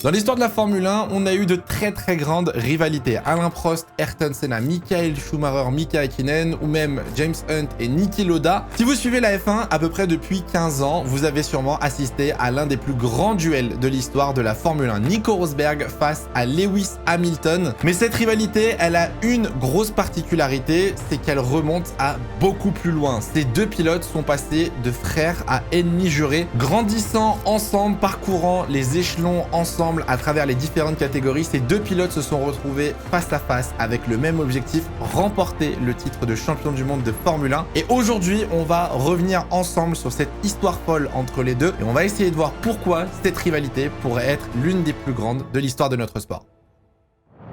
Dans l'histoire de la Formule 1, on a eu de très grandes rivalités. Alain Prost, Ayrton Senna, Michael Schumacher, Mika Häkkinen ou même James Hunt et Niki Lauda. Si vous suivez la F1 à peu près depuis 15 ans, vous avez sûrement assisté à l'un des plus grands duels de l'histoire de la Formule 1. Nico Rosberg face à Lewis Hamilton. Mais cette rivalité, elle a une grosse particularité, c'est qu'elle remonte à beaucoup plus loin. Ces deux pilotes sont passés de frères à ennemis jurés, grandissant ensemble, parcourant les échelons ensemble à travers les différentes catégories. Ces deux pilotes se sont retrouvés face à face avec le même objectif, remporter le titre de champion du monde de Formule 1. Et aujourd'hui, on va revenir ensemble sur cette histoire folle entre les deux et on va essayer de voir pourquoi cette rivalité pourrait être l'une des plus grandes de l'histoire de notre sport.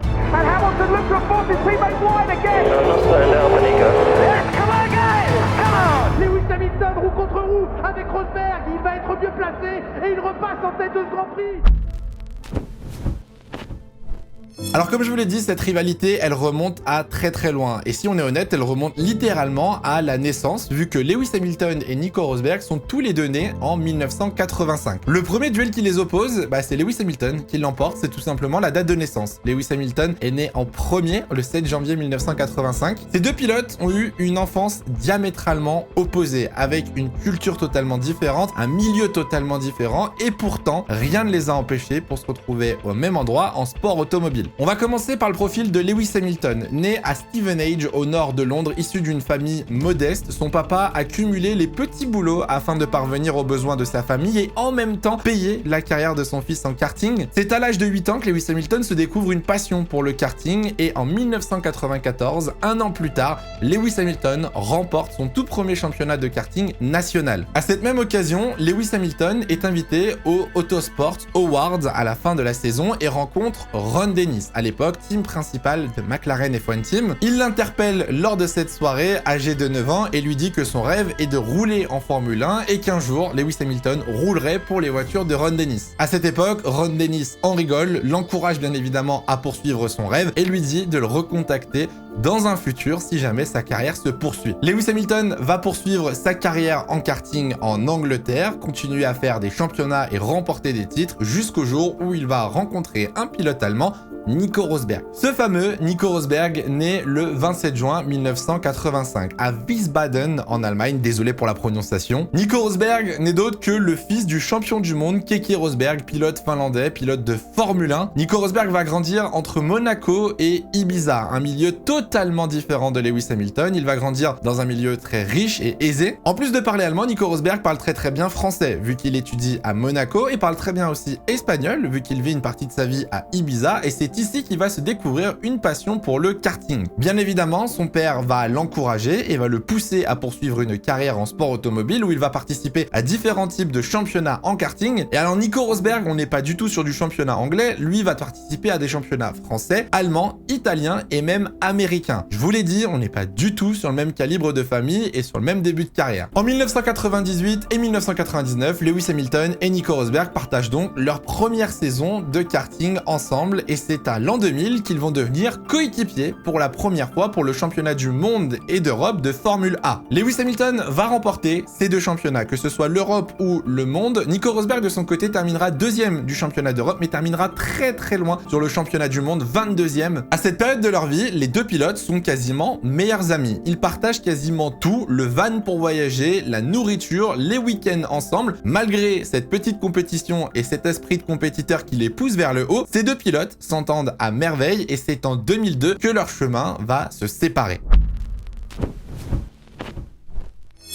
And Hamilton looks to force his teammate wide again. Not slow down, Nico. Yes, come on again. Come on. Lewis Hamilton roue contre roue avec Rosberg. Il va être mieux placé et il repasse en tête de ce Grand Prix. Alors comme je vous l'ai dit, cette rivalité, elle remonte à très loin. Et si on est honnête, elle remonte littéralement à la naissance, vu que Lewis Hamilton et Nico Rosberg sont tous les deux nés en 1985. Le premier duel qui les oppose, c'est Lewis Hamilton qui l'emporte, c'est tout simplement la date de naissance. Lewis Hamilton est né en premier, le 7 janvier 1985. Ces deux pilotes ont eu une enfance diamétralement opposée, avec une culture totalement différente, un milieu totalement différent, et pourtant, rien ne les a empêchés pour se retrouver au même endroit en sport automobile. On va commencer par le profil de Lewis Hamilton. Né à Stevenage, au nord de Londres, issu d'une famille modeste, son papa a cumulé les petits boulots afin de parvenir aux besoins de sa famille et en même temps payer la carrière de son fils en karting. C'est à l'âge de 8 ans que Lewis Hamilton se découvre une passion pour le karting et en 1994, un an plus tard, Lewis Hamilton remporte son tout premier championnat de karting national. À cette même occasion, Lewis Hamilton est invité au Autosport Awards à la fin de la saison et rencontre Ron Dennis, à l'époque team principal de McLaren F1 Team. Il l'interpelle lors de cette soirée, âgé de 9 ans, et lui dit que son rêve est de rouler en Formule 1 et qu'un jour, Lewis Hamilton roulerait pour les voitures de Ron Dennis. À cette époque, Ron Dennis en rigole, l'encourage bien évidemment à poursuivre son rêve et lui dit de le recontacter dans un futur si jamais sa carrière se poursuit. Lewis Hamilton va poursuivre sa carrière en karting en Angleterre, continuer à faire des championnats et remporter des titres jusqu'au jour où il va rencontrer un pilote allemand, Nico Rosberg. Ce fameux Nico Rosberg naît le 27 juin 1985 à Wiesbaden en Allemagne, désolé pour la prononciation. Nico Rosberg n'est d'autre que le fils du champion du monde Keke Rosberg, pilote finlandais, pilote de Formule 1. Nico Rosberg va grandir entre Monaco et Ibiza, un milieu totalement différent de Lewis Hamilton. Il va grandir dans un milieu très riche et aisé. En plus de parler allemand, Nico Rosberg parle très bien français, vu qu'il étudie à Monaco, et parle très bien aussi espagnol, vu qu'il vit une partie de sa vie à Ibiza, et c'est ici qu'il va se découvrir une passion pour le karting. Bien évidemment, son père va l'encourager et va le pousser à poursuivre une carrière en sport automobile où il va participer à différents types de championnats en karting. Et alors Nico Rosberg, on n'est pas du tout sur du championnat anglais, lui va participer à des championnats français, allemands, italiens et même américains. Je vous l'ai dit, on n'est pas du tout sur le même calibre de famille et sur le même début de carrière. En 1998 et 1999, Lewis Hamilton et Nico Rosberg partagent donc leur première saison de karting ensemble et c'est à l'an 2000 qu'ils vont devenir coéquipiers pour la première fois pour le championnat du monde et d'Europe de Formule A. Lewis Hamilton va remporter ces deux championnats, que ce soit l'Europe ou le monde. Nico Rosberg de son côté terminera deuxième du championnat d'Europe, mais terminera très loin sur le championnat du monde, 22e. À cette période de leur vie, les deux pilotes sont quasiment meilleurs amis. Ils partagent quasiment tout, le van pour voyager, la nourriture, les week-ends ensemble. Malgré cette petite compétition et cet esprit de compétiteur qui les pousse vers le haut, ces deux pilotes s'entendent à merveille et c'est en 2002 que leur chemin va se séparer.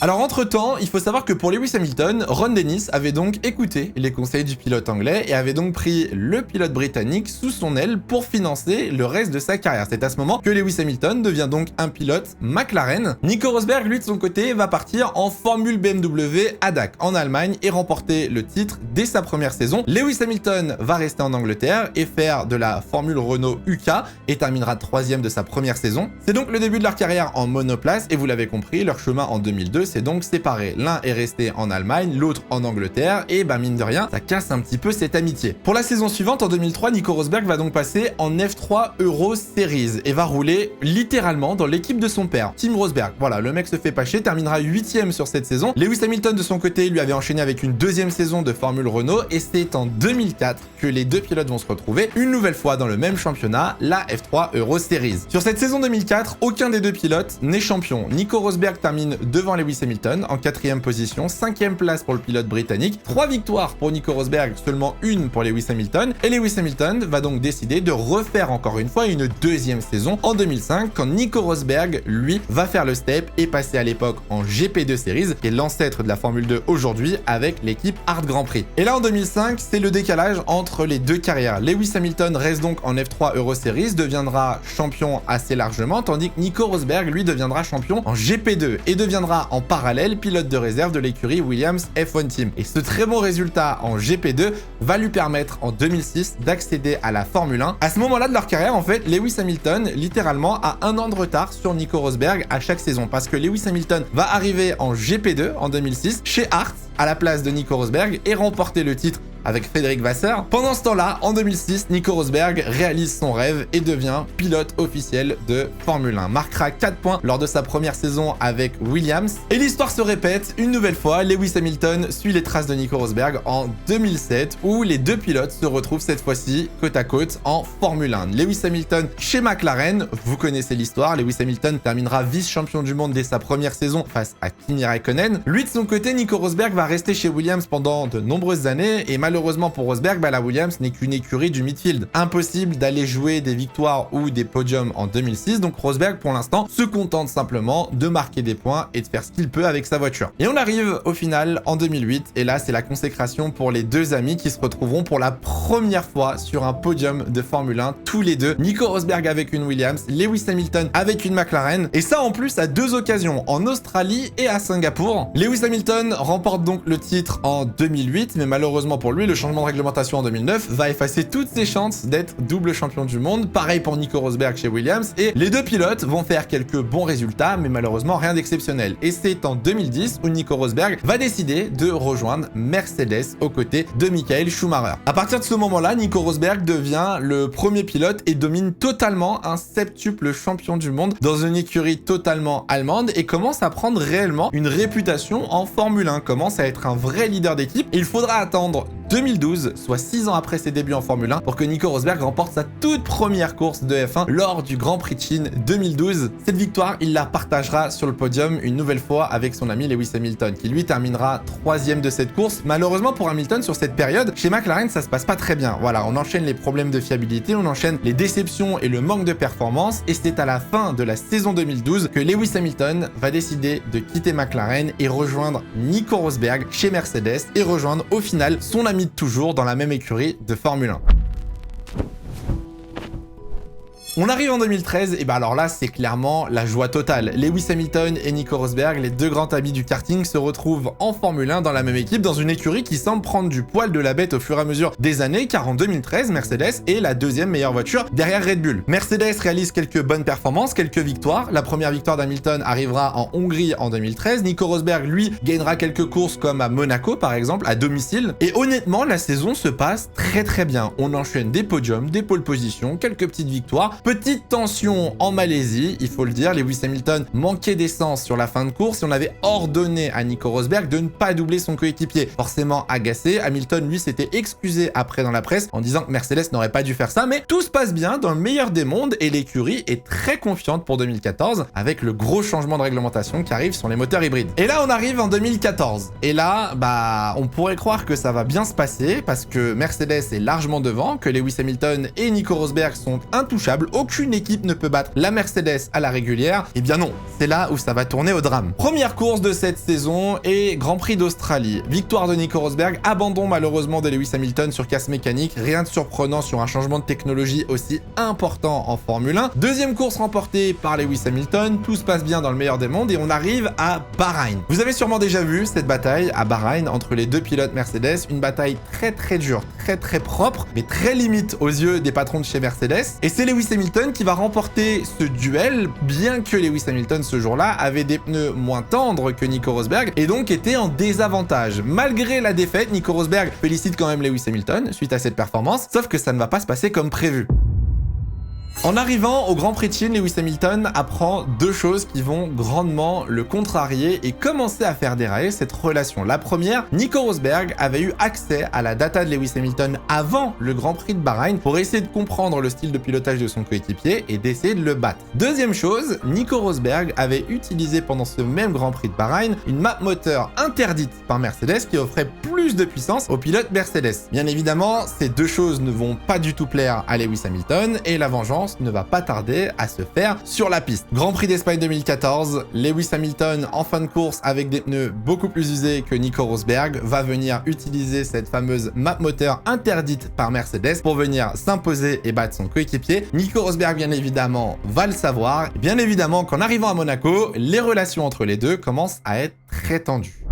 Alors entre-temps, il faut savoir que pour Lewis Hamilton, Ron Dennis avait donc écouté les conseils du pilote anglais et avait donc pris le pilote britannique sous son aile pour financer le reste de sa carrière. C'est à ce moment que Lewis Hamilton devient donc un pilote McLaren. Nico Rosberg, lui de son côté, va partir en Formule BMW à Dac en Allemagne et remporter le titre dès sa première saison. Lewis Hamilton va rester en Angleterre et faire de la Formule Renault UK et terminera 3e de sa première saison. C'est donc le début de leur carrière en monoplace et vous l'avez compris, leur chemin en 2002 s'est donc séparé. L'un est resté en Allemagne, l'autre en Angleterre, et bah mine de rien, ça casse un petit peu cette amitié. Pour la saison suivante, en 2003, Nico Rosberg va donc passer en F3 Euro Series et va rouler littéralement dans l'équipe de son père, Team Rosberg. Voilà, le mec se fait pas chier, terminera 8ème sur cette saison. Lewis Hamilton de son côté lui avait enchaîné avec une deuxième saison de Formule Renault et c'est en 2004 que les deux pilotes vont se retrouver une nouvelle fois dans le même championnat, la F3 Euro Series. Sur cette saison 2004, aucun des deux pilotes n'est champion. Nico Rosberg termine devant Lewis Hamilton en 4ème position, 5ème place pour le pilote britannique, 3 victoires pour Nico Rosberg, seulement une pour Lewis Hamilton, et Lewis Hamilton va donc décider de refaire encore une fois une deuxième saison en 2005 quand Nico Rosberg, lui, va faire le step et passer à l'époque en GP2 Series, qui est l'ancêtre de la Formule 2 aujourd'hui avec l'équipe Hard Grand Prix. Et là en 2005, c'est le décalage entre les deux carrières. Lewis Hamilton reste donc en F3 Euro Series, deviendra champion assez largement, tandis que Nico Rosberg, lui, deviendra champion en GP2 et deviendra en parallèle pilote de réserve de l'écurie Williams F1 Team. Et ce très bon résultat en GP2 va lui permettre en 2006 d'accéder à la Formule 1. À ce moment-là de leur carrière, en fait, Lewis Hamilton, littéralement, a un an de retard sur Nico Rosberg à chaque saison parce que Lewis Hamilton va arriver en GP2 en 2006 chez Hart à la place de Nico Rosberg et remporter le titre avec Frédéric Vasseur. Pendant ce temps-là, en 2006, Nico Rosberg réalise son rêve et devient pilote officiel de Formule 1. Marquera 4 points lors de sa première saison avec Williams. Et l'histoire se répète une nouvelle fois. Lewis Hamilton suit les traces de Nico Rosberg en 2007 où les deux pilotes se retrouvent cette fois-ci côte à côte en Formule 1. Lewis Hamilton chez McLaren, vous connaissez l'histoire. Lewis Hamilton terminera vice-champion du monde dès sa première saison face à Kimi Räikkönen. Lui de son côté, Nico Rosberg va rester chez Williams pendant de nombreuses années et malheureusement pour Rosberg, la Williams n'est qu'une écurie du midfield. Impossible d'aller jouer des victoires ou des podiums en 2006, donc Rosberg pour l'instant se contente simplement de marquer des points et de faire ce qu'il peut avec sa voiture. Et on arrive au final en 2008 et là c'est la consécration pour les deux amis qui se retrouveront pour la première fois sur un podium de Formule 1, tous les deux. Nico Rosberg avec une Williams, Lewis Hamilton avec une McLaren et ça en plus à deux occasions, en Australie et à Singapour. Lewis Hamilton remporte donc le titre en 2008 mais malheureusement pour lui, le changement de réglementation en 2009 va effacer toutes ses chances d'être double champion du monde. Pareil pour Nico Rosberg chez Williams. Et les deux pilotes vont faire quelques bons résultats, mais malheureusement rien d'exceptionnel. Et c'est en 2010 où Nico Rosberg va décider de rejoindre Mercedes aux côtés de Michael Schumacher. À partir de ce moment-là, Nico Rosberg devient le premier pilote et domine totalement un septuple champion du monde dans une écurie totalement allemande et commence à prendre réellement une réputation en Formule 1, commence à être un vrai leader d'équipe. Il faudra attendre 2012, soit 6 ans après ses débuts en Formule 1, pour que Nico Rosberg remporte sa toute première course de F1 lors du Grand Prix de Chine 2012. Cette victoire, il la partagera sur le podium une nouvelle fois avec son ami Lewis Hamilton, qui lui terminera 3ème de cette course. Malheureusement pour Hamilton, sur cette période, chez McLaren, ça se passe pas très bien. Voilà, on enchaîne les problèmes de fiabilité, on enchaîne les déceptions et le manque de performance, et c'est à la fin de la saison 2012 que Lewis Hamilton va décider de quitter McLaren et rejoindre Nico Rosberg chez Mercedes et rejoindre au final son ami de toujours dans la même écurie de Formule 1. On arrive en 2013, et bah alors là, c'est clairement la joie totale. Lewis Hamilton et Nico Rosberg, les deux grands amis du karting, se retrouvent en Formule 1 dans la même équipe, dans une écurie qui semble prendre du poil de la bête au fur et à mesure des années, car en 2013, Mercedes est la deuxième meilleure voiture derrière Red Bull. Mercedes réalise quelques bonnes performances, quelques victoires. La première victoire d'Hamilton arrivera en Hongrie en 2013. Nico Rosberg, lui, gagnera quelques courses comme à Monaco, par exemple, à domicile. Et honnêtement, la saison se passe très bien. On enchaîne des podiums, des pole positions, quelques petites victoires. Petite tension en Malaisie, il faut le dire, Lewis Hamilton manquait d'essence sur la fin de course et on avait ordonné à Nico Rosberg de ne pas doubler son coéquipier. Forcément agacé, Hamilton lui s'était excusé après dans la presse en disant que Mercedes n'aurait pas dû faire ça, mais tout se passe bien dans le meilleur des mondes et l'écurie est très confiante pour 2014 avec le gros changement de réglementation qui arrive sur les moteurs hybrides. Et là on arrive en 2014 et là bah on pourrait croire que ça va bien se passer parce que Mercedes est largement devant, que Lewis Hamilton et Nico Rosberg sont intouchables, aucune équipe ne peut battre la Mercedes à la régulière. Eh bien non, c'est là où ça va tourner au drame. Première course de cette saison et Grand Prix d'Australie. Victoire de Nico Rosberg, abandon malheureusement de Lewis Hamilton sur casse mécanique, rien de surprenant sur un changement de technologie aussi important en Formule 1. Deuxième course remportée par Lewis Hamilton, tout se passe bien dans le meilleur des mondes et on arrive à Bahreïn. Vous avez sûrement déjà vu cette bataille à Bahreïn entre les deux pilotes Mercedes, une bataille très dure, très propre, mais très limite aux yeux des patrons de chez Mercedes. Et c'est Lewis Hamilton Hamilton qui va remporter ce duel, bien que Lewis Hamilton ce jour-là avait des pneus moins tendres que Nico Rosberg et donc était en désavantage. Malgré la défaite, Nico Rosberg félicite quand même Lewis Hamilton suite à cette performance, sauf que ça ne va pas se passer comme prévu. En arrivant au Grand Prix de Chine, Lewis Hamilton apprend deux choses qui vont grandement le contrarier et commencer à faire dérailler cette relation. La première, Nico Rosberg avait eu accès à la data de Lewis Hamilton avant le Grand Prix de Bahreïn pour essayer de comprendre le style de pilotage de son coéquipier et d'essayer de le battre. Deuxième chose, Nico Rosberg avait utilisé pendant ce même Grand Prix de Bahreïn une map moteur interdite par Mercedes qui offrait plus de puissance aux pilotes Mercedes. Bien évidemment, ces deux choses ne vont pas du tout plaire à Lewis Hamilton et la vengeance ne va pas tarder à se faire sur la piste. Grand Prix d'Espagne 2014, Lewis Hamilton en fin de course avec des pneus beaucoup plus usés que Nico Rosberg va venir utiliser cette fameuse map moteur interdite par Mercedes pour venir s'imposer et battre son coéquipier. Nico Rosberg bien évidemment va le savoir. Bien évidemment qu'en arrivant à Monaco, les relations entre les deux commencent à être très tendues.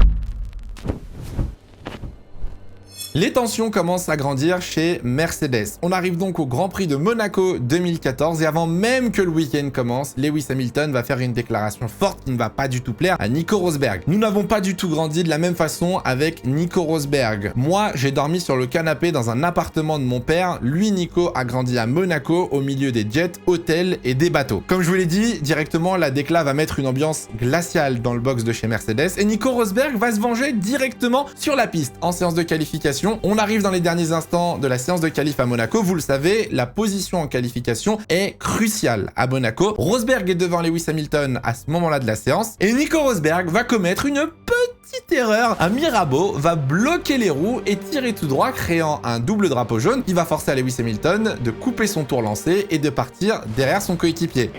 Les tensions commencent à grandir chez Mercedes. On arrive donc au Grand Prix de Monaco 2014 et avant même que le week-end commence, Lewis Hamilton va faire une déclaration forte qui ne va pas du tout plaire à Nico Rosberg. Nous n'avons pas du tout grandi de la même façon avec Nico Rosberg. Moi, j'ai dormi sur le canapé dans un appartement de mon père. Lui, Nico, a grandi à Monaco au milieu des jets, hôtels et des bateaux. Comme je vous l'ai dit, directement, la décla va mettre une ambiance glaciale dans le box de chez Mercedes et Nico Rosberg va se venger directement sur la piste en séance de qualification. On arrive dans les derniers instants de la séance de qualif à Monaco. Vous le savez, la position en qualification est cruciale à Monaco. Rosberg est devant Lewis Hamilton à ce moment-là de la séance et Nico Rosberg va commettre une petite erreur. Un Mirabeau va bloquer les roues et tirer tout droit, créant un double drapeau jaune qui va forcer à Lewis Hamilton de couper son tour lancé et de partir derrière son coéquipier.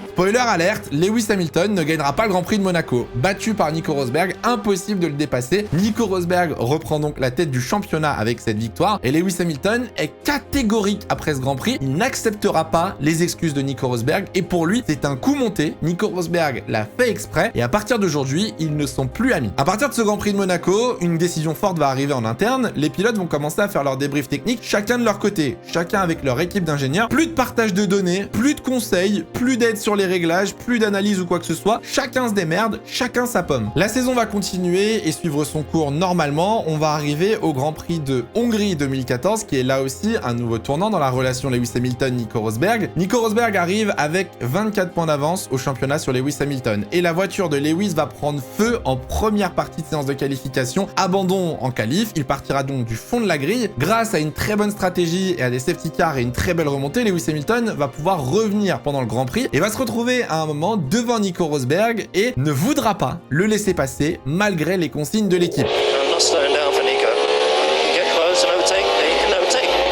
Spoiler alerte, Lewis Hamilton ne gagnera pas le Grand Prix de Monaco. Battu par Nico Rosberg, impossible de le dépasser. Nico Rosberg reprend donc la tête du championnat avec cette victoire et Lewis Hamilton est catégorique après ce Grand Prix. Il n'acceptera pas les excuses de Nico Rosberg et pour lui, c'est un coup monté. Nico Rosberg l'a fait exprès et à partir d'aujourd'hui, ils ne sont plus amis. À partir de ce Grand Prix de Monaco, une décision forte va arriver en interne. Les pilotes vont commencer à faire leur débrief technique, chacun de leur côté, chacun avec leur équipe d'ingénieurs. Plus de partage de données, plus de conseils, plus d'aide sur les réglages, plus d'analyse ou quoi que ce soit. Chacun se démerde, chacun sa pomme. La saison va continuer et suivre son cours normalement. On va arriver au Grand Prix de Hongrie 2014, qui est là aussi un nouveau tournant dans la relation Lewis Hamilton-Nico Rosberg. Nico Rosberg arrive avec 24 points d'avance au championnat sur Lewis Hamilton. Et la voiture de Lewis va prendre feu en première partie de séance de qualification. Abandon en qualif, il partira donc du fond de la grille. Grâce à une très bonne stratégie et à des safety cars et une très belle remontée, Lewis Hamilton va pouvoir revenir pendant le Grand Prix et va se retrouver à un moment devant Nico Rosberg et ne voudra pas le laisser passer malgré les consignes de l'équipe.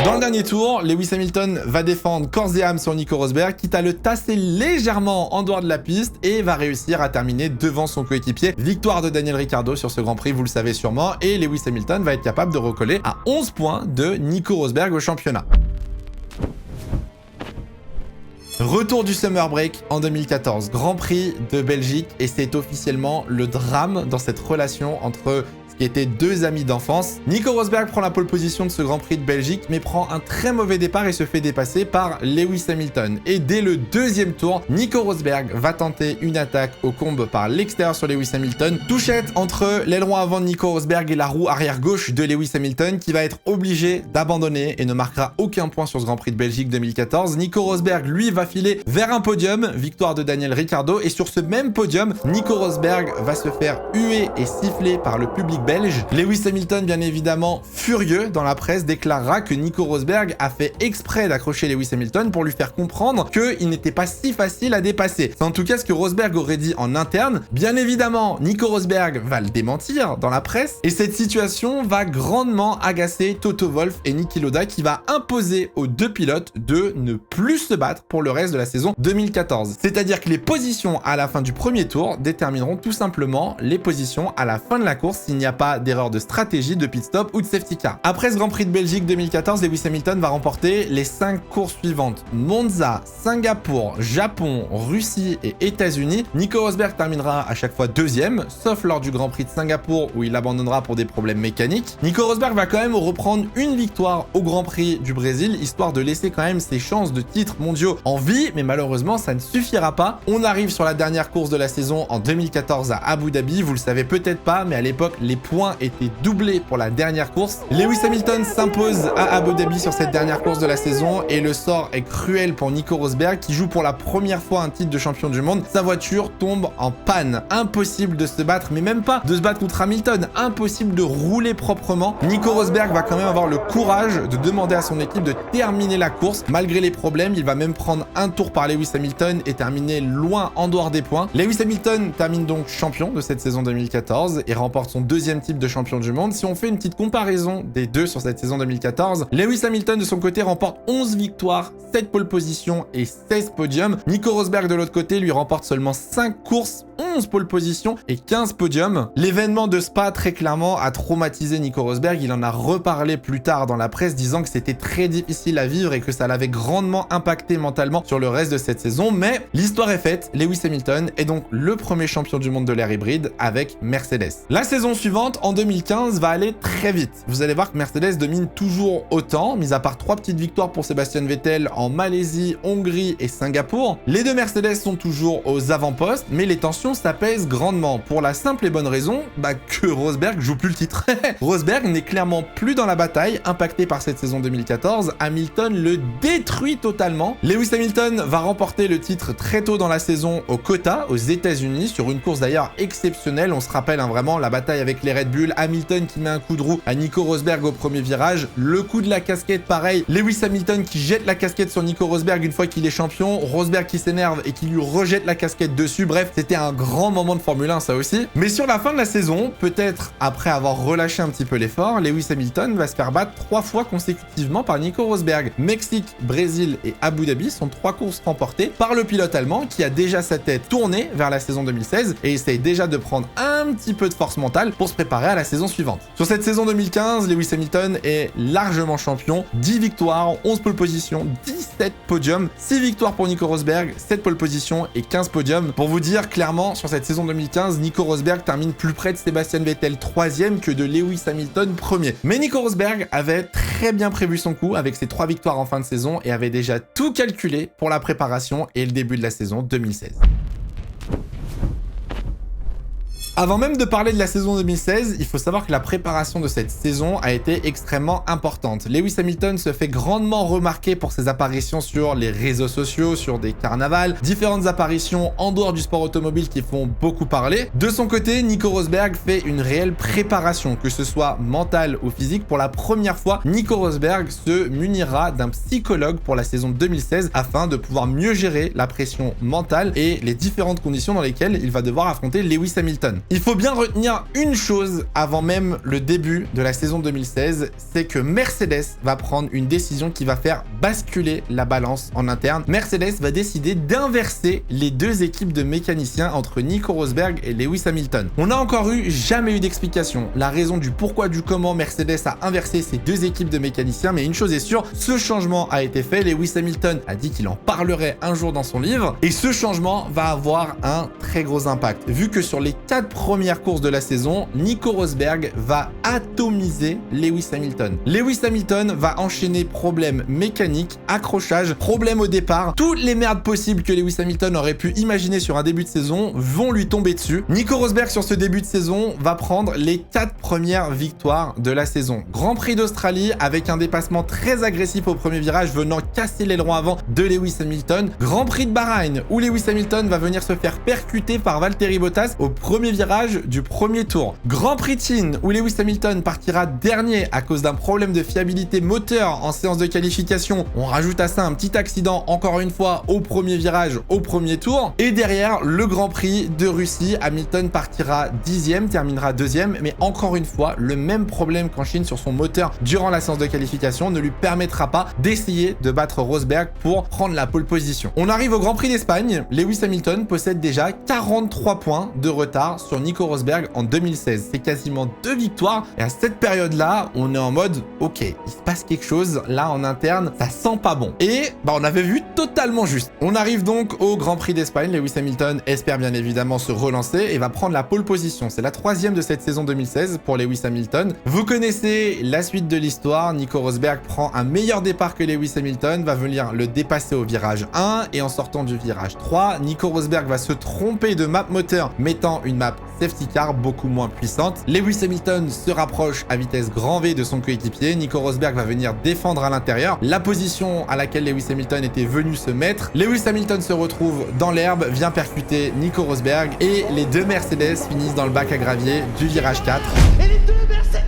Dans le dernier tour, Lewis Hamilton va défendre corps et âme sur Nico Rosberg, quitte à le tasser légèrement en dehors de la piste et va réussir à terminer devant son coéquipier. Victoire de Daniel Ricciardo sur ce Grand Prix, vous le savez sûrement, et Lewis Hamilton va être capable de recoller à 11 points de Nico Rosberg au championnat. Retour du Summer Break en 2014, Grand Prix de Belgique, et c'est officiellement le drame dans cette relation entre ce qui était deux amis d'enfance. Nico Rosberg prend la pole position de ce Grand Prix de Belgique, mais prend un très mauvais départ et se fait dépasser par Lewis Hamilton. Et dès le deuxième tour, Nico Rosberg va tenter une attaque au combe par l'extérieur sur Lewis Hamilton. Touchette entre l'aileron avant de Nico Rosberg et la roue arrière gauche de Lewis Hamilton, qui va être obligé d'abandonner et ne marquera aucun point sur ce Grand Prix de Belgique 2014. Nico Rosberg, lui, va filer vers un podium, victoire de Daniel Ricciardo, et sur ce même podium, Nico Rosberg va se faire huer et siffler par le public belge. Lewis Hamilton, bien évidemment furieux dans la presse, déclarera que Nico Rosberg a fait exprès d'accrocher Lewis Hamilton pour lui faire comprendre qu'il n'était pas si facile à dépasser. C'est en tout cas ce que Rosberg aurait dit en interne. Bien évidemment, Nico Rosberg va le démentir dans la presse et cette situation va grandement agacer Toto Wolff et Niki Lauda, qui va imposer aux deux pilotes de ne plus se battre pour le reste de la saison 2014. C'est-à-dire que les positions à la fin du premier tour détermineront tout simplement les positions à la fin de la course s'il n'y a a pas d'erreur de stratégie, de pit stop ou de safety car. Après ce Grand Prix de Belgique 2014, Lewis Hamilton va remporter les 5 courses suivantes: Monza, Singapour, Japon, Russie et États-Unis. Nico Rosberg terminera à chaque fois deuxième, sauf lors du Grand Prix de Singapour où il abandonnera pour des problèmes mécaniques. Nico Rosberg va quand même reprendre une victoire au Grand Prix du Brésil, histoire de laisser quand même ses chances de titres mondiaux en vie, mais malheureusement ça ne suffira pas. On arrive sur la dernière course de la saison en 2014 à Abu Dhabi, vous le savez peut-être pas, mais à l'époque les points étaient doublés pour la dernière course. Lewis Hamilton s'impose à Abu Dhabi sur cette dernière course de la saison et le sort est cruel pour Nico Rosberg qui joue pour la première fois un titre de champion du monde. Sa voiture tombe en panne, impossible de se battre, mais même pas de se battre contre Hamilton, impossible de rouler proprement. Nico Rosberg va quand même avoir le courage de demander à son équipe de terminer la course. Malgré les problèmes, il va même prendre un tour par Lewis Hamilton et terminer loin en dehors des points. Lewis Hamilton termine donc champion de cette saison 2014 et remporte son deuxième titre de champion du monde. Si on fait une petite comparaison des deux sur cette saison 2014, Lewis Hamilton de son côté remporte 11 victoires, 7 pole positions et 16 podiums. Nico Rosberg de l'autre côté lui remporte seulement 5 courses, 11 pole positions et 15 podiums. L'événement de Spa très clairement a traumatisé Nico Rosberg. Il en a reparlé plus tard dans la presse disant que c'était très difficile à vivre et que ça l'avait grandement impacté mentalement sur le reste de cette saison. Mais l'histoire est faite, Lewis Hamilton est donc le premier champion du monde de l'ère hybride avec Mercedes. La saison suivante, en 2015, va aller très vite. Vous allez voir que Mercedes domine toujours autant, mis à part 3 petites victoires pour Sebastian Vettel en Malaisie, Hongrie et Singapour. Les deux Mercedes sont toujours aux avant-postes, mais les tensions s'apaisent grandement pour la simple et bonne raison que Rosberg joue plus le titre. Rosberg n'est clairement plus dans la bataille, impacté par cette saison 2014. Hamilton le détruit totalement. Lewis Hamilton va remporter le titre très tôt dans la saison au Kota, aux États-Unis, sur une course d'ailleurs exceptionnelle. On se rappelle vraiment la bataille avec les Red Bull. Hamilton qui met un coup de roue à Nico Rosberg au premier virage. Le coup de la casquette, pareil. Lewis Hamilton qui jette la casquette sur Nico Rosberg une fois qu'il est champion. Rosberg qui s'énerve et qui lui rejette la casquette dessus. Bref, c'était un grand moment de Formule 1 ça aussi. Mais sur la fin de la saison, peut-être après avoir relâché un petit peu l'effort, Lewis Hamilton va se faire battre 3 fois consécutivement par Nico Rosberg. Mexique, Brésil et Abu Dhabi sont 3 courses remportées par le pilote allemand qui a déjà sa tête tournée vers la saison 2016 et essaye déjà de prendre un petit peu de force mentale pour se préparer à la saison suivante. Sur cette saison 2015, Lewis Hamilton est largement champion. 10 victoires, 11 pole positions, 17 podiums, 6 victoires pour Nico Rosberg, 7 pole positions et 15 podiums. Pour vous dire clairement, sur cette saison 2015, Nico Rosberg termine plus près de Sebastian Vettel 3e que de Lewis Hamilton 1er. Mais Nico Rosberg avait très bien prévu son coup avec ses 3 victoires en fin de saison et avait déjà tout calculé pour la préparation et le début de la saison 2016. Avant même de parler de la saison 2016, il faut savoir que la préparation de cette saison a été extrêmement importante. Lewis Hamilton se fait grandement remarquer pour ses apparitions sur les réseaux sociaux, sur des carnavals, différentes apparitions en dehors du sport automobile qui font beaucoup parler. De son côté, Nico Rosberg fait une réelle préparation, que ce soit mentale ou physique. Pour la première fois, Nico Rosberg se munira d'un psychologue pour la saison 2016 afin de pouvoir mieux gérer la pression mentale et les différentes conditions dans lesquelles il va devoir affronter Lewis Hamilton. Il faut bien retenir une chose avant même le début de la saison 2016, c'est que Mercedes va prendre une décision qui va faire basculer la balance en interne. Mercedes va décider d'inverser les deux équipes de mécaniciens entre Nico Rosberg et Lewis Hamilton. On n'a encore jamais eu d'explication, la raison du pourquoi du comment Mercedes a inversé ces deux équipes de mécaniciens, mais une chose est sûre, ce changement a été fait. Lewis Hamilton a dit qu'il en parlerait un jour dans son livre, et ce changement va avoir un très gros impact, vu que sur les 4 premières courses de la saison, Nico Rosberg va atomiser Lewis Hamilton. Lewis Hamilton va enchaîner problèmes mécaniques, accrochage, problèmes au départ, toutes les merdes possibles que Lewis Hamilton aurait pu imaginer sur un début de saison vont lui tomber dessus. Nico Rosberg sur ce début de saison va prendre les 4 premières victoires de la saison. Grand Prix d'Australie avec un dépassement très agressif au premier virage venant casser l'aileron avant de Lewis Hamilton. Grand Prix de Bahreïn où Lewis Hamilton va venir se faire percuter par Valtteri Bottas au premier virage du premier tour. Grand Prix de Chine où Lewis Hamilton partira dernier à cause d'un problème de fiabilité moteur en séance de qualification. On rajoute à ça un petit accident encore une fois au premier virage au premier tour. Et derrière le Grand Prix de Russie, Hamilton partira 10e, terminera 2e, mais encore une fois le même problème qu'en Chine sur son moteur durant la séance de qualification ne lui permettra pas d'essayer de battre Rosberg pour prendre la pole position. On arrive au Grand Prix d'Espagne, Lewis Hamilton possède déjà 43 points de retard sur sur Nico Rosberg en 2016. C'est quasiment 2 victoires. Et à cette période-là, on est en mode, ok, il se passe quelque chose là en interne, ça sent pas bon. Et on avait vu totalement juste. On arrive donc au Grand Prix d'Espagne. Lewis Hamilton espère bien évidemment se relancer et va prendre la pole position. C'est la 3e de cette saison 2016 pour Lewis Hamilton. Vous connaissez la suite de l'histoire. Nico Rosberg prend un meilleur départ que Lewis Hamilton, va venir le dépasser au virage 1 et en sortant du virage 3, Nico Rosberg va se tromper de map moteur, mettant une map safety car beaucoup moins puissante. Lewis Hamilton se rapproche à vitesse grand V de son coéquipier. Nico Rosberg va venir défendre à l'intérieur la position à laquelle Lewis Hamilton était venu se mettre. Lewis Hamilton se retrouve dans l'herbe, vient percuter Nico Rosberg et les deux Mercedes finissent dans le bac à gravier du virage 4. Et les deux Mercedes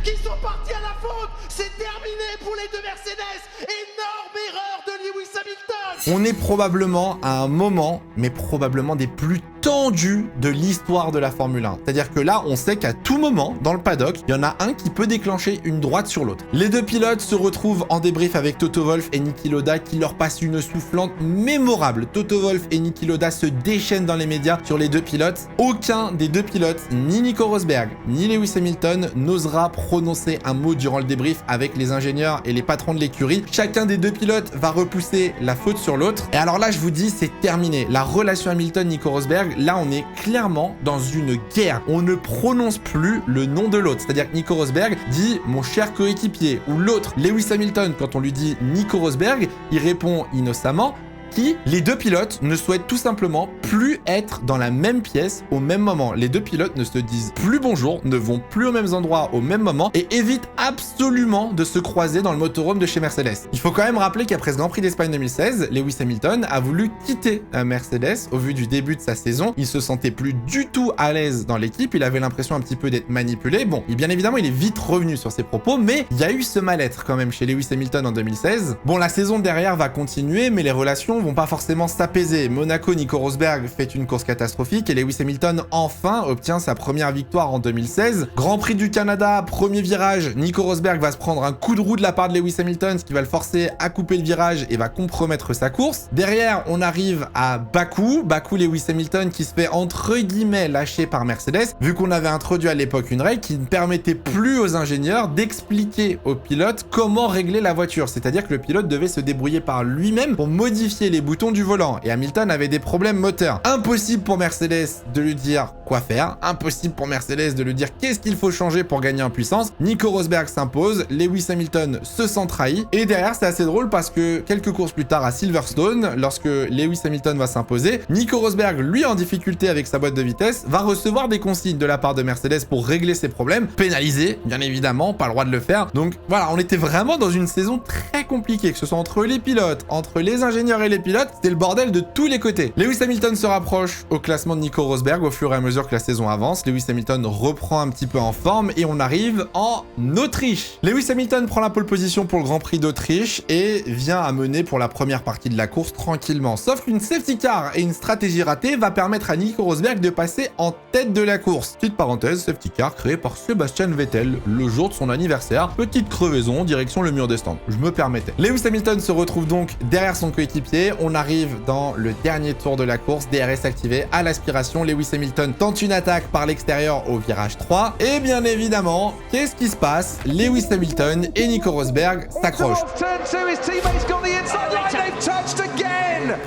qui sont partis à la faute, c'est terminé pour les deux Mercedes. Énorme erreur de Lewis Hamilton. On est probablement à un moment, mais probablement des plus tendus de l'histoire de la Formule 1. C'est-à-dire que là, on sait qu'à tout moment, dans le paddock, il y en a un qui peut déclencher une droite sur l'autre. Les deux pilotes se retrouvent en débrief avec Toto Wolff et Niki Lauda qui leur passent une soufflante mémorable. Toto Wolff et Niki Lauda se déchaînent dans les médias sur les deux pilotes. Aucun des deux pilotes, ni Nico Rosberg, ni Lewis Hamilton, n'osera prononcer un mot durant le débrief avec les ingénieurs et les patrons de l'écurie. Chacun des deux pilotes va repousser la faute sur l'autre. Et alors là, je vous dis, c'est terminé. La relation Hamilton-Nico Rosberg, là, on est clairement dans une guerre. On ne prononce plus le nom de l'autre. C'est-à-dire que Nico Rosberg dit « mon cher coéquipier » ou l'autre, Lewis Hamilton, quand on lui dit Nico Rosberg, il répond innocemment qui, les deux pilotes ne souhaitent tout simplement plus être dans la même pièce au même moment. Les deux pilotes ne se disent plus bonjour, ne vont plus aux mêmes endroits au même moment et évitent absolument de se croiser dans le motorhome de chez Mercedes. Il faut quand même rappeler qu'après ce Grand Prix d'Espagne 2016, Lewis Hamilton a voulu quitter Mercedes au vu du début de sa saison. Il se sentait plus du tout à l'aise dans l'équipe, il avait l'impression un petit peu d'être manipulé. Bon, et bien évidemment, il est vite revenu sur ses propos, mais il y a eu ce mal-être quand même chez Lewis Hamilton en 2016. Bon, la saison derrière va continuer, mais les relations vont pas forcément s'apaiser. Monaco, Nico Rosberg fait une course catastrophique et Lewis Hamilton enfin obtient sa première victoire en 2016. Grand Prix du Canada, premier virage, Nico Rosberg va se prendre un coup de roue de la part de Lewis Hamilton, ce qui va le forcer à couper le virage et va compromettre sa course. Derrière, on arrive à Bakou. Lewis Hamilton qui se fait entre guillemets lâcher par Mercedes, vu qu'on avait introduit à l'époque une règle qui ne permettait plus aux ingénieurs d'expliquer aux pilotes comment régler la voiture. C'est-à-dire que le pilote devait se débrouiller par lui-même pour modifier les boutons du volant et Hamilton avait des problèmes moteurs. Impossible pour Mercedes de lui dire quoi faire, impossible pour Mercedes de lui dire qu'est-ce qu'il faut changer pour gagner en puissance. Nico Rosberg s'impose, Lewis Hamilton se sent trahi et derrière c'est assez drôle parce que quelques courses plus tard à Silverstone, lorsque Lewis Hamilton va s'imposer, Nico Rosberg, lui en difficulté avec sa boîte de vitesse, va recevoir des consignes de la part de Mercedes pour régler ses problèmes, pénalisé bien évidemment, pas le droit de le faire. Donc voilà, on était vraiment dans une saison très compliquée, que ce soit entre les pilotes, entre les ingénieurs et les pilotes, c'était le bordel de tous les côtés. Lewis Hamilton se rapproche au classement de Nico Rosberg au fur et à mesure que la saison avance. Lewis Hamilton reprend un petit peu en forme et on arrive en Autriche. Lewis Hamilton prend la pole position pour le Grand Prix d'Autriche et vient à mener pour la première partie de la course tranquillement. Sauf qu'une safety car et une stratégie ratée va permettre à Nico Rosberg de passer en tête de la course. Petite parenthèse, safety car créé par Sebastian Vettel le jour de son anniversaire. Petite crevaison, direction le mur des stands. Je me permettais. Lewis Hamilton se retrouve donc derrière son coéquipier. On arrive dans le dernier tour de la course, DRS activé à l'aspiration. Lewis Hamilton tente une attaque par l'extérieur au virage 3. Et bien évidemment, qu'est-ce qui se passe? Lewis Hamilton et Nico Rosberg s'accrochent.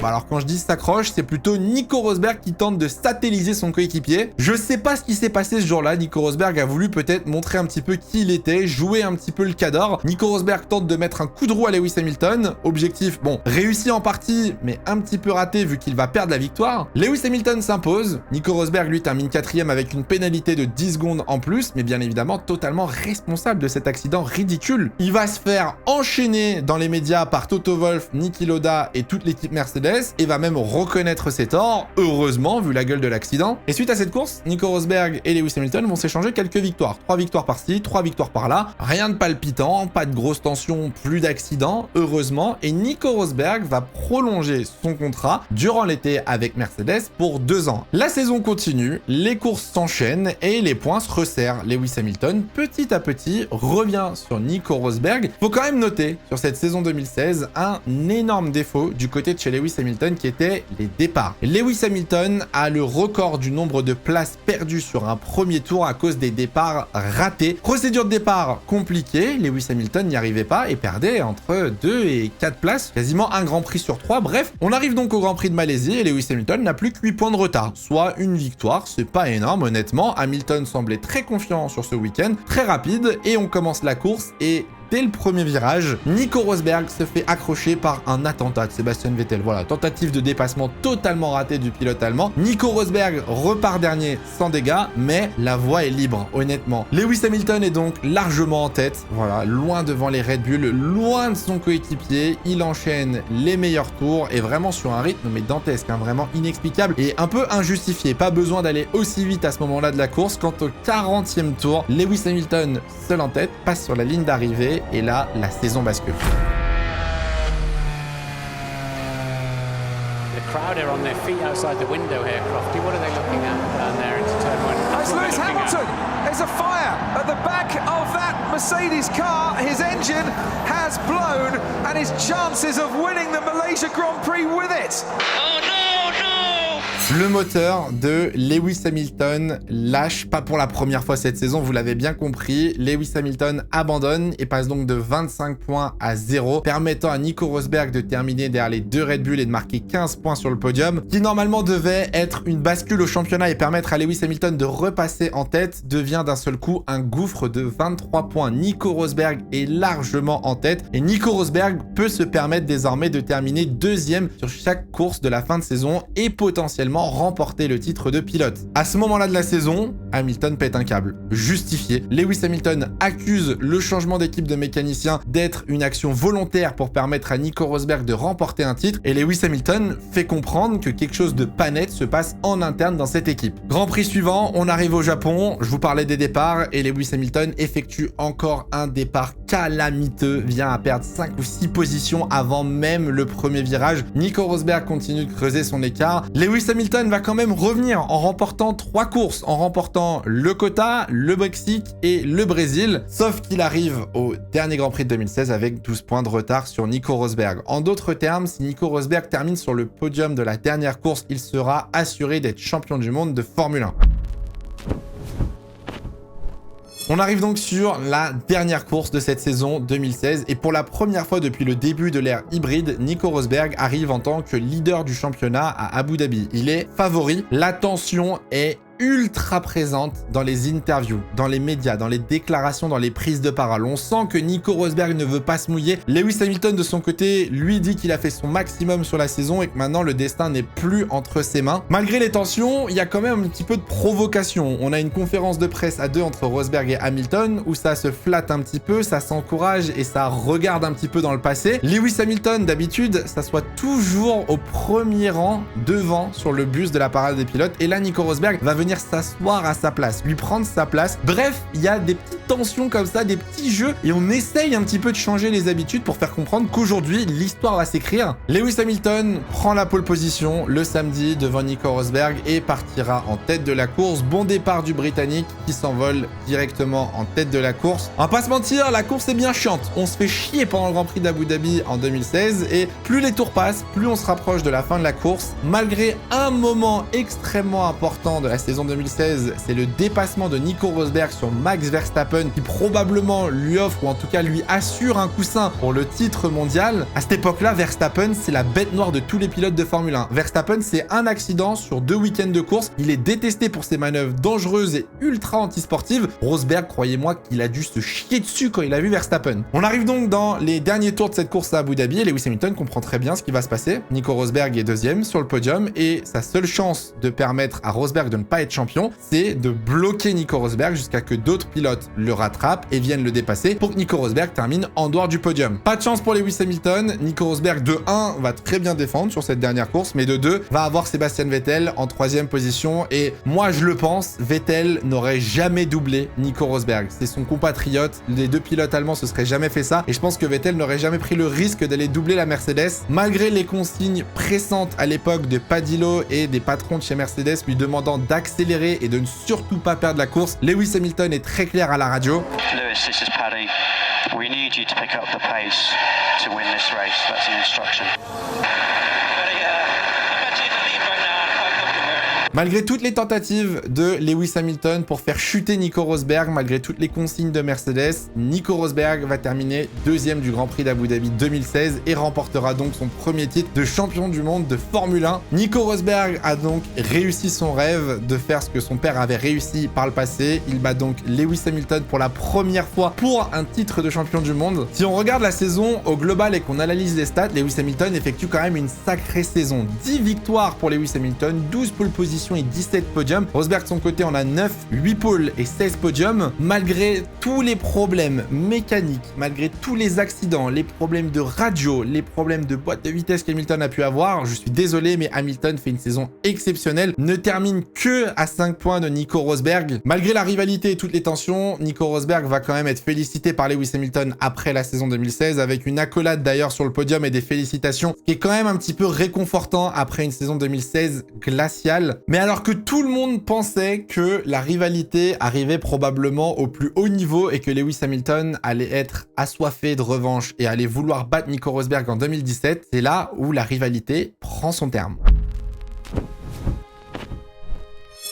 Bah alors quand je dis s'accroche, c'est plutôt Nico Rosberg qui tente de satelliser son coéquipier. Je sais pas ce qui s'est passé ce jour-là. Nico Rosberg a voulu peut-être montrer un petit peu qui il était, jouer un petit peu le cador. Nico Rosberg tente de mettre un coup de roue à Lewis Hamilton. Objectif, bon, réussi en partie, mais un petit peu raté vu qu'il va perdre la victoire. Lewis Hamilton s'impose. Nico Rosberg, lui, termine 4e avec une pénalité de 10 secondes en plus, mais bien évidemment totalement responsable de cet accident ridicule. Il va se faire enchaîner dans les médias par Toto Wolff, Niki Lauda et toute l'équipe Mercedes et va même reconnaître ses torts, heureusement, vu la gueule de l'accident. Et suite à cette course, Nico Rosberg et Lewis Hamilton vont s'échanger quelques victoires. 3 victoires par-ci, 3 victoires par-là. Rien de palpitant, pas de grosse tension, plus d'accidents, heureusement. Et Nico Rosberg va prolongé son contrat durant l'été avec Mercedes pour 2 ans. La saison continue, les courses s'enchaînent et les points se resserrent. Lewis Hamilton, petit à petit, revient sur Nico Rosberg. Faut quand même noter, sur cette saison 2016, un énorme défaut du côté de chez Lewis Hamilton qui était les départs. Lewis Hamilton a le record du nombre de places perdues sur un premier tour à cause des départs ratés. Procédure de départ compliquée, Lewis Hamilton n'y arrivait pas et perdait entre 2 et 4 places, quasiment un Grand Prix sur 3. Bref, on arrive donc au Grand Prix de Malaisie et Lewis Hamilton n'a plus que 8 points de retard, soit une victoire. C'est pas énorme honnêtement. Hamilton semblait très confiant sur ce week-end, très rapide, et on commence la course et dès le premier virage, Nico Rosberg se fait accrocher par un attentat de Sebastian Vettel. Voilà, tentative de dépassement totalement ratée du pilote allemand. Nico Rosberg repart dernier sans dégâts, mais la voie est libre, honnêtement. Lewis Hamilton est donc largement en tête, voilà, loin devant les Red Bull, loin de son coéquipier. Il enchaîne les meilleurs tours et vraiment sur un rythme mais dantesque, hein, vraiment inexplicable et un peu injustifié. Pas besoin d'aller aussi vite à ce moment-là de la course. Quant au 40e tour, Lewis Hamilton, seul en tête, passe sur la ligne d'arrivée. Et là, la saison bascule. The crowd are on their feet outside the window here, Crofty. What are they looking at down there into turn one? It's Lewis Hamilton. There's a fire at the back of that Mercedes car. His engine has blown, and his chances of winning the Malaysia Grand Prix with it. Oh no, no! Le moteur de Lewis Hamilton lâche, pas pour la première fois cette saison, vous l'avez bien compris. Lewis Hamilton abandonne et passe donc de 25 points à 0, permettant à Nico Rosberg de terminer derrière les 2 Red Bull et de marquer 15 points sur le podium, qui normalement devait être une bascule au championnat et permettre à Lewis Hamilton de repasser en tête, devient d'un seul coup un gouffre de 23 points. Nico Rosberg est largement en tête et Nico Rosberg peut se permettre désormais de terminer 2e sur chaque course de la fin de saison et potentiellement remporter le titre de pilote. À ce moment-là de la saison, Hamilton pète un câble. Justifié. Lewis Hamilton accuse le changement d'équipe de mécanicien d'être une action volontaire pour permettre à Nico Rosberg de remporter un titre et Lewis Hamilton fait comprendre que quelque chose de pas net se passe en interne dans cette équipe. Grand Prix suivant, on arrive au Japon, je vous parlais des départs et Lewis Hamilton effectue encore un départ calamiteux, vient à perdre 5 ou 6 positions avant même le premier virage. Nico Rosberg continue de creuser son écart. Lewis Hamilton va quand même revenir en remportant 3 courses, en remportant le Kota, le Mexique et le Brésil, sauf qu'il arrive au dernier Grand Prix de 2016 avec 12 points de retard sur Nico Rosberg. En d'autres termes, si Nico Rosberg termine sur le podium de la dernière course, il sera assuré d'être champion du monde de Formule 1. On arrive donc sur la dernière course de cette saison 2016 et pour la première fois depuis le début de l'ère hybride, Nico Rosberg arrive en tant que leader du championnat à Abu Dhabi. Il est favori, la tension est ultra présente dans les interviews, dans les médias, dans les déclarations, dans les prises de parole. On sent que Nico Rosberg ne veut pas se mouiller. Lewis Hamilton, de son côté, lui dit qu'il a fait son maximum sur la saison et que maintenant le destin n'est plus entre ses mains. Malgré les tensions, il y a quand même un petit peu de provocation. On a une conférence de presse à 2 entre Rosberg et Hamilton où ça se flatte un petit peu, ça s'encourage et ça regarde un petit peu dans le passé. Lewis Hamilton, d'habitude, s'assoit toujours au premier rang devant sur le bus de la parade des pilotes et là, Nico Rosberg va venir s'asseoir à sa place, lui prendre sa place. Bref, il y a des petites tensions comme ça, des petits jeux et on essaye un petit peu de changer les habitudes pour faire comprendre qu'aujourd'hui, l'histoire va s'écrire. Lewis Hamilton prend la pole position le samedi devant Nico Rosberg et partira en tête de la course. Bon départ du Britannique qui s'envole directement en tête de la course. On va pas se mentir, la course est bien chiante. On se fait chier pendant le Grand Prix d'Abu Dhabi en 2016 et plus les tours passent, plus on se rapproche de la fin de la course. Malgré un moment extrêmement important de la saison 2016, c'est le dépassement de Nico Rosberg sur Max Verstappen qui probablement lui offre ou en tout cas lui assure un coussin pour le titre mondial. À cette époque-là, Verstappen, c'est la bête noire de tous les pilotes de Formule 1. Verstappen, c'est un accident sur 2 week-ends de course. Il est détesté pour ses manœuvres dangereuses et ultra antisportives. Rosberg, croyez-moi qu'il a dû se chier dessus quand il a vu Verstappen. On arrive donc dans les derniers tours de cette course à Abu Dhabi et Lewis Hamilton comprend très bien ce qui va se passer. Nico Rosberg est 2e sur le podium et sa seule chance de permettre à Rosberg de ne pas être champion, c'est de bloquer Nico Rosberg jusqu'à que d'autres pilotes le rattrapent et viennent le dépasser pour que Nico Rosberg termine en dehors du podium. Pas de chance pour Lewis Hamilton. Nico Rosberg, de 1, va très bien défendre sur cette dernière course, mais de 2, va avoir Sebastian Vettel en 3e position. Et moi, je le pense, Vettel n'aurait jamais doublé Nico Rosberg. C'est son compatriote. Les deux pilotes allemands se seraient jamais fait ça. Et je pense que Vettel n'aurait jamais pris le risque d'aller doubler la Mercedes, malgré les consignes pressantes à l'époque de Padillo et des patrons de chez Mercedes lui demandant d'accélérer et de ne surtout pas perdre la course. Lewis Hamilton est très clair à la radio. Lewis, this is Paddy. We need you to pick up the pace to win this race. That's the instruction. Malgré toutes les tentatives de Lewis Hamilton pour faire chuter Nico Rosberg, malgré toutes les consignes de Mercedes, Nico Rosberg va terminer 2e du Grand Prix d'Abu Dhabi 2016 et remportera donc son premier titre de champion du monde de Formule 1. Nico Rosberg a donc réussi son rêve de faire ce que son père avait réussi par le passé. Il bat donc Lewis Hamilton pour la première fois pour un titre de champion du monde. Si on regarde la saison au global et qu'on analyse les stats, Lewis Hamilton effectue quand même une sacrée saison. 10 victoires pour Lewis Hamilton, 12 pole positions et 17 podiums. Rosberg de son côté en a 9, 8 pôles et 16 podiums. Malgré tous les problèmes mécaniques, malgré tous les accidents, les problèmes de radio, les problèmes de boîte de vitesse qu'Hamilton a pu avoir, je suis désolé mais Hamilton fait une saison exceptionnelle, ne termine que à 5 points de Nico Rosberg. Malgré la rivalité et toutes les tensions, Nico Rosberg va quand même être félicité par Lewis Hamilton après la saison 2016 avec une accolade d'ailleurs sur le podium et des félicitations, ce qui est quand même un petit peu réconfortant après une saison 2016 glaciale. Mais alors que tout le monde pensait que la rivalité arrivait probablement au plus haut niveau et que Lewis Hamilton allait être assoiffé de revanche et allait vouloir battre Nico Rosberg en 2017, c'est là où la rivalité prend son terme.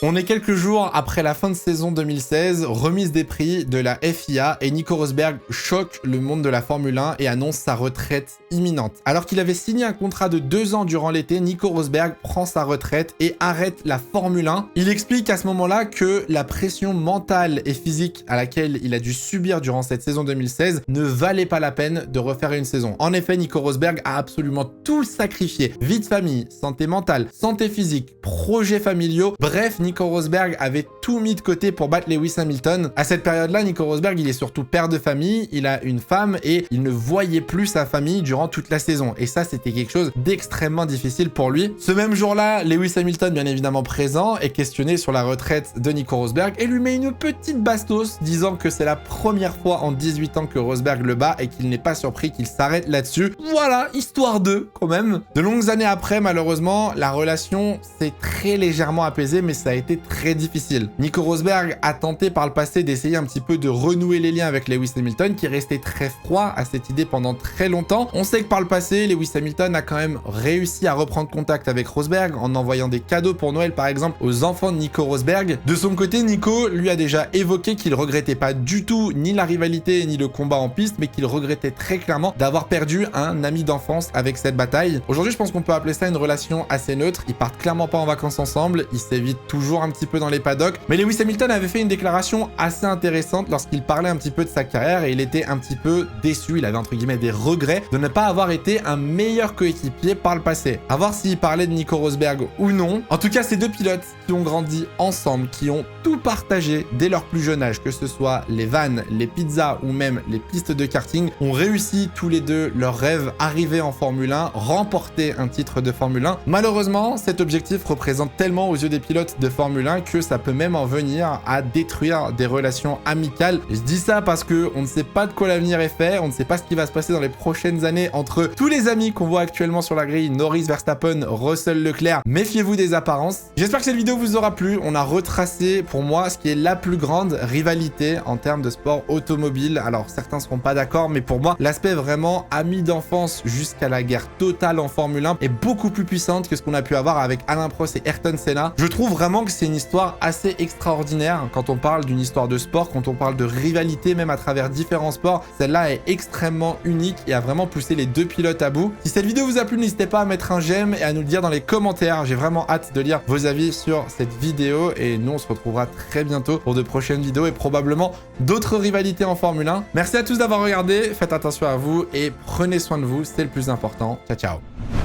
On est quelques jours après la fin de saison 2016, remise des prix de la FIA et Nico Rosberg choque le monde de la Formule 1 et annonce sa retraite imminente. Alors qu'il avait signé un contrat de 2 ans durant l'été, Nico Rosberg prend sa retraite et arrête la Formule 1. Il explique à ce moment-là que la pression mentale et physique à laquelle il a dû subir durant cette saison 2016 ne valait pas la peine de refaire une saison. En effet, Nico Rosberg a absolument tout sacrifié. Vie de famille, santé mentale, santé physique, projets familiaux, bref, Nico Rosberg avait tout mis de côté pour battre Lewis Hamilton. À cette période-là, Nico Rosberg, il est surtout père de famille, il a une femme et il ne voyait plus sa famille durant toute la saison. Et ça, c'était quelque chose d'extrêmement difficile pour lui. Ce même jour-là, Lewis Hamilton, bien évidemment présent, est questionné sur la retraite de Nico Rosberg et lui met une petite bastos, disant que c'est la première fois en 18 ans que Rosberg le bat et qu'il n'est pas surpris qu'il s'arrête là-dessus. Voilà, histoire d'eux, quand même. De longues années après, malheureusement, la relation s'est très légèrement apaisée, mais ça a été très difficile. Nico Rosberg a tenté par le passé d'essayer un petit peu de renouer les liens avec Lewis Hamilton, qui restait très froid à cette idée pendant très longtemps. On sait que par le passé, Lewis Hamilton a quand même réussi à reprendre contact avec Rosberg en envoyant des cadeaux pour Noël, par exemple, aux enfants de Nico Rosberg. De son côté, Nico lui a déjà évoqué qu'il regrettait pas du tout ni la rivalité ni le combat en piste, mais qu'il regrettait très clairement d'avoir perdu un ami d'enfance avec cette bataille. Aujourd'hui, je pense qu'on peut appeler ça une relation assez neutre. Ils partent clairement pas en vacances ensemble, ils s'évitent toujours un petit peu dans les paddocks. Mais Lewis Hamilton avait fait une déclaration assez intéressante lorsqu'il parlait un petit peu de sa carrière et il était un petit peu déçu. Il avait entre guillemets des regrets de ne pas avoir été un meilleur coéquipier par le passé. À voir s'il parlait de Nico Rosberg ou non. En tout cas, ces deux pilotes qui ont grandi ensemble, qui ont tout partagé dès leur plus jeune âge, que ce soit les vannes, les pizzas ou même les pistes de karting, ont réussi tous les deux leur rêve, arriver en Formule 1, remporter un titre de Formule 1. Malheureusement, cet objectif représente tellement aux yeux des pilotes de Formule 1 que ça peut même en venir à détruire des relations amicales. Je dis ça parce que on ne sait pas de quoi l'avenir est fait, on ne sait pas ce qui va se passer dans les prochaines années entre tous les amis qu'on voit actuellement sur la grille, Norris, Verstappen, Russell, Leclerc. Méfiez-vous des apparences. J'espère que cette vidéo vous aura plu. On a retracé pour moi ce qui est la plus grande rivalité en termes de sport automobile. Alors certains seront pas d'accord, mais pour moi, l'aspect vraiment ami d'enfance jusqu'à la guerre totale en Formule 1 est beaucoup plus puissante que ce qu'on a pu avoir avec Alain Prost et Ayrton Senna. Je trouve vraiment que c'est une histoire assez extraordinaire quand on parle d'une histoire de sport, quand on parle de rivalité même à travers différents sports. Celle-là est extrêmement unique et a vraiment poussé les deux pilotes à bout. Si cette vidéo vous a plu, n'hésitez pas à mettre un j'aime et à nous le dire dans les commentaires. J'ai vraiment hâte de lire vos avis sur cette vidéo et nous on se retrouvera très bientôt pour de prochaines vidéos et probablement d'autres rivalités en Formule 1. Merci à tous d'avoir regardé, faites attention à vous et prenez soin de vous, c'est le plus important. Ciao ciao.